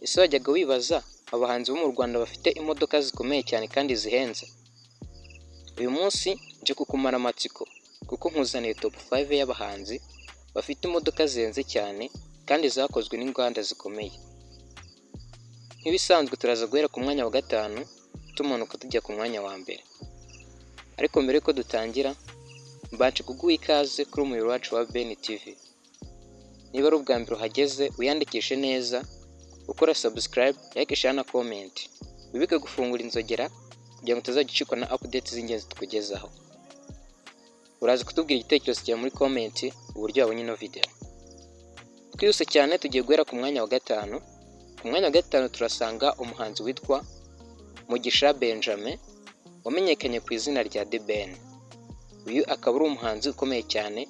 Ese wajyaga wibaza abahanzi bo mu Rwanda bafite imodoka zikomeye cyane kandi zihenze? Uyu munsi nje kukumara amatsiko kuko nkuzaniye top 5 y'abahanzi bafite imodoka zihenze cyane kandi zakozwe n'inganda zikomeye. Nk'ibisanzwe turaza guhera ku mwanya wa gatanu tumanuka tujya ku mwanya wa mbere. Ariko mbere yuko dutangira mbanje kuguha ikaze kuri umuyoboro wacu wa Ben TV. Niba ari ubwa mbere uhageze wiyandikishe neza, ukora subscribe, like, share na comment. Wibuke gufungura inzogera kugira ngo utazajya ucikwa na updates z'ingenzi tukugezaho. Uraza kutubwira igitekerezo cyawe muri comment uburyo wabonye ino video. Twihuse cyane tugiye guhera ku mwanya wa gatanu. Ku mwanya wa gatanu turasanga umuhanzi witwa Mugisha Benjamin wamenyekanye ku izina rya The Ben. Uyu akaba ari umuhanzi ukomeye cyane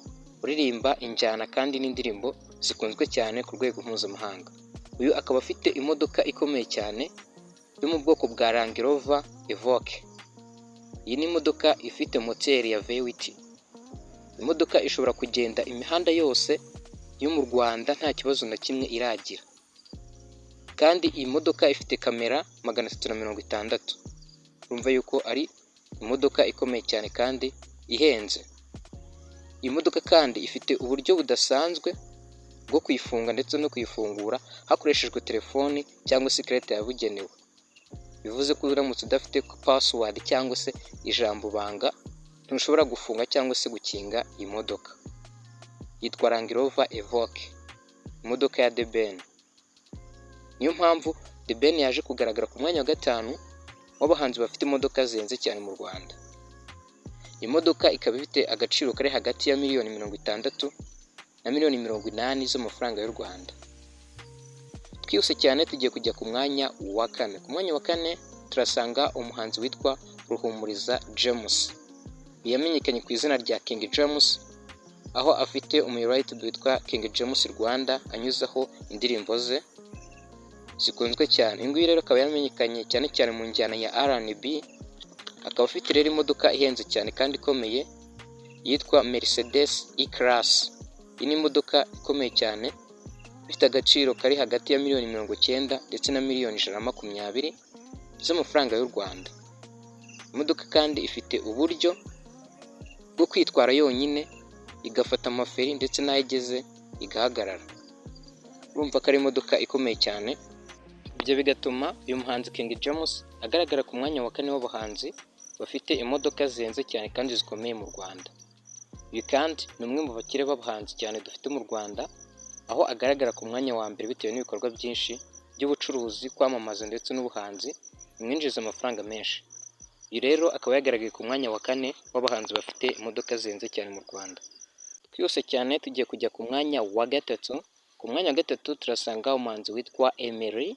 uririmba injyana kandi n'indirimbo zikunzwe cyane ku rwego mpuzamahanga. Uyu akaba afite imodoka ikomeye cyane yo mu bwoko bwa Range Rover Evoque. Iyi ni imodoka ifite moteri ya V8. Imodoka ishobora kugenda imihanda yose yo mu Rwanda nta kibazo na kimwe iragira. Kandi iyi modoka ifite kamera 360. Urumva yuko ari imodoka ikomeye cyane kandi ihenze. Iyi modoka kandi ifite uburyo budasanzwe bwo kuyifunga ndetse no kuyifungura hakoreshejwe telefoni cyangwa se ikarita yabugenewe. Bivuze ko uramutse udafite password cyangwa se ijambo banga ntushobora gufunga cyangwa se gukinga iyi modoka. Yitwa Range Rover Evoque, imodoka ya The Ben. Niyo mpamvu The Ben yaje kugaragara ku mwanya wa gatanu w'abahanzi bafite imodoka zihenze cyane mu Rwanda. Imodoka ikaba ifite agaciro kari hagati ya miliyoni 60 na miliyoni 80 z'amafaranga y'u Rwanda. Twihuse cyane tugiye kujya ku mwanya wa kane. Ku mwanya wa kane turasanga umuhanzi witwa Ruhumuriza James. Yamenyekanye ku izina rya King James, aho afite umuyoboro witwa King James Rwanda anyuzaho indirimbo ze zikunzwe cyane. Inguyi rero akaba yamenyekanye cyane cyane mu njyana ya R&B. Akaba afite rero imodoka ihenze cyane kandi ikomeye yitwa Mercedes E-Class. Iyi ni imodoka ikomeye cyane ifite agaciro kari hagati ya miliyoni 90 ndetse na miliyoni 120 z'amafaranga y'u Rwanda. Imodoka kandi ifite uburyo bwo kwitwara yonyine, igafata amaferi ndetse n'aho igeze igahagarara. Urumva ko ari imodoka ikomeye cyane. Ibyo bigatuma uyu muhanzi King James agaragara ku mwanya wa kane w'abahanzi bafite imodoka zihenze cyane kandi zikomeye mu Rwanda. Uyu kandi ni umwe mu bakire b'abahanzi cyane dufite mu Rwanda, aho agaragara ku mwanya wa mbere bitewe n'ibikorwa byinshi by'ubucuruzi, kwamamaza ndetse n'ubuhanzi bimwinjiza amafaranga menshi. Uyu rero akaba yagaragaye ku mwanya wa kane w'abahanzi bafite imodoka zihenze cyane mu Rwanda. Twihuse cyane tugiye kujya ku mwanya wa gatatu. Ku mwanya wa gatatu turasanga umuhanzi witwa Emery.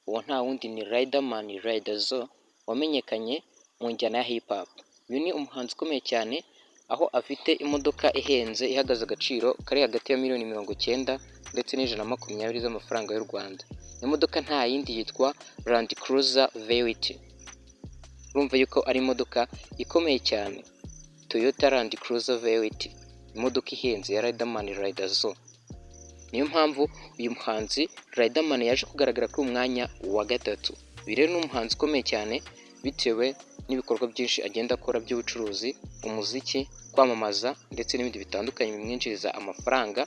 Uwo nta wundi ni Riderman Riderzo wamenyekanye mu njyana ya hip hop. Uyu ni umuhanzi ukomeye cyane, aho afite imodoka ihenze ihagaze agaciro kari hagati ya miliyoni 90 ndetse n'120 z'amafaranga y'u Rwanda. Imodoka nta yindi yitwa Land Cruiser V8. Urumva yuko ari imodoka ikomeye cyane, Toyota Land Cruiser V8, imodoka ihenze ya Riderman Riderzo. Niyo mpamvu uyu muhanzi Riderman yaje kugaragara kuri umwanya wa gatatu. Uyu rero ni umuhanzi ukomeye cyane bitewe n'ibikorwa byinshi agenda akora by'ubucuruzi, umuziki, kwamamaza ndetse n'ibindi bitandukanye bimwinjiriza amafaranga.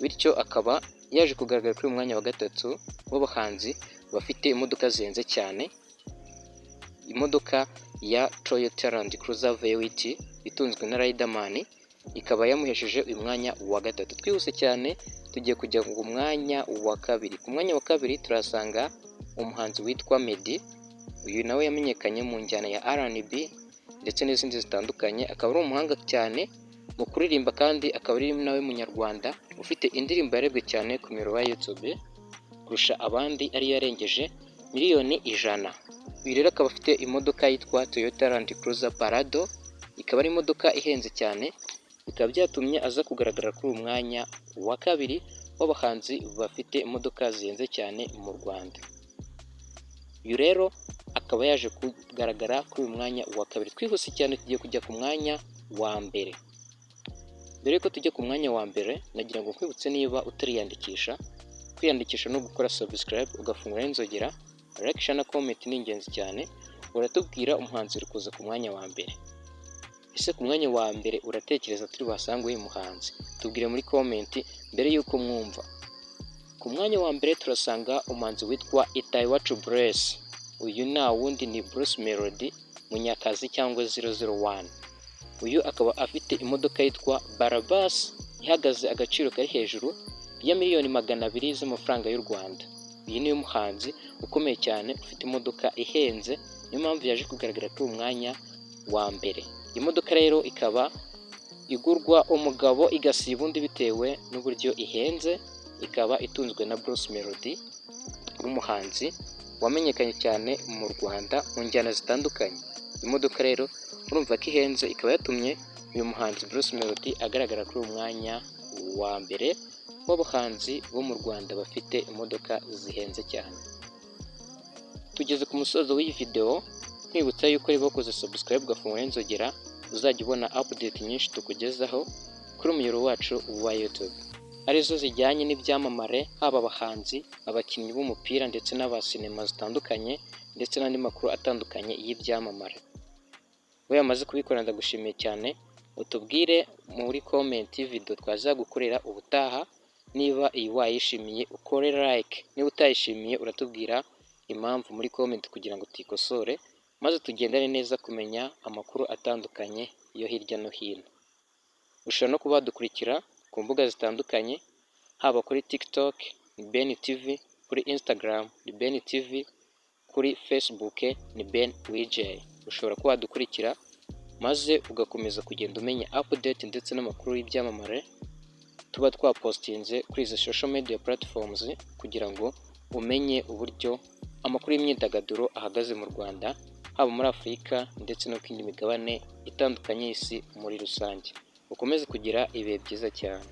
Bityo akaba yaje kugaragara kuri umwanya wa gatatu w'abahanzi bafite imodoka zihenze cyane. Imodoka ya Toyota Land Cruiser V8 itunzwe na Riderman ikaba yamuhesheje uyu mwanya wa gatatu. Twihuse cyane tugiye kujya ku mwanya wa kabiri. Ku mwanya wa kabiri turasanga umuhanzi witwa Meddy. Uyu nawe yamenyekanye mu njyana ya R&B ndetse n'izindi zitandukanye. Akaba ari umuhanga cyane mu kuririmba kandi akaba ari nawe munyarwanda ufite indirimbo yarebwe cyane ku miyoboro ya YouTube kurusha abandi, ariyo yarengeje miliyoni 100. Uyu rero akaba afite imodoka yitwa Toyota Land Cruiser Parado. Ikaba ari imodoka ihenze cyane, bikaba byatumye aza kugaragara kuri uyu mwanya wa kabiri w'abahanzi bafite imodoka zihenze cyane mu Rwanda. Uyu rero akaba yaje kugaragara kuri uyu mwanya wa kabiri. Twihuse cyane tugiye kujya ku mwanya wa mbere. Mbere yuko tujya ku mwanya wa mbere, nagira ngo nkwibutse niba utariyandikisha kwiyandikisha no gukora subscribe, ugafungura inzogera, like, share na comment ni ingenzi cyane. Uratubwira umuhanzi uri kuza ku mwanya wa mbere. Ese ku mwanya wa mbere uratekereza turi buhasange uyu muhanzi? Tubwire muri comment mbere y'uko mwumva. Ku mwanya wa mbere turasanga umuhanzi witwa Itayiwacu Blaise. Uyu nta wundi ni Bruce Melody Munyakazi cyangwa 001. Uyu akaba afite imodoka yitwa Barabas ihagaze agaciro kari hejuru ya miliyoni 200 z'amafaranga y'u Rwanda. Uyu niwe muhanzi ukomeye cyane ufite imodoka ihenze, niyo mpamvu yaje kugaragara kuri umwanya wa mbere. Imodoka rero ikaba igurwa umugabo igasiba undi bitewe n'uburyo ihenze, ikaba itunzwe na Bruce Melody w'umuhanzi wamenyekanye cyane mu Rwanda mu njyana zitandukanye. Imodoka rero urumva ko ihenze, ikaba yatumye uyu muhanzi Bruce Melody agaragara kuri umwanya wa mbere w'abahanzi bo mu Rwanda bafite imodoka zihenze cyane. Tugeze ku musozo w'iyi video, nkwibutsa yuko niba wakoze subscribe ugafungura inzogera uzajya ubona update nyinshi tukugezaho kuri umuyoboro wacu wa YouTube, arizo zijyanye n'ibyamamare, haba abahanzi, abakinnyi b'umupira ndetse n'abasinema zitandukanye ndetse n'andi makuru atandukanye y'ibyamamare. We yamaze kubikora ndagushimiye cyane. Utubwire muri comment video twazagukorera ubutaha. Niba iyi wayishimiye ukore like, niba utayishimiye uratubwira impamvu muri comment kugira ngo tuyikosore, maze tugendane neza kumenya amakuru atandukanye yo hirya no hino. Ushobora no kuba wadukurikira ku mbuga zitandukanye, haba kuri TikTok ni Ben TV, kuri Instagram ni Ben TV, kuri Facebook ni Ben WJ. Ushobora kuba wadukurikira maze ugakomeza kugenda umenya update ndetse n'amakuru y'ibyamamare tuba twapostinze kuri izo social media platforms, kugira ngo umenye uburyo amakuru y'imyidagaduro ahagaze mu Rwanda, haba muri Afurika ndetse no ku yindi migabane itandukanye y'isi muri rusange. Ukomeze kugira ibihe byiza cyane.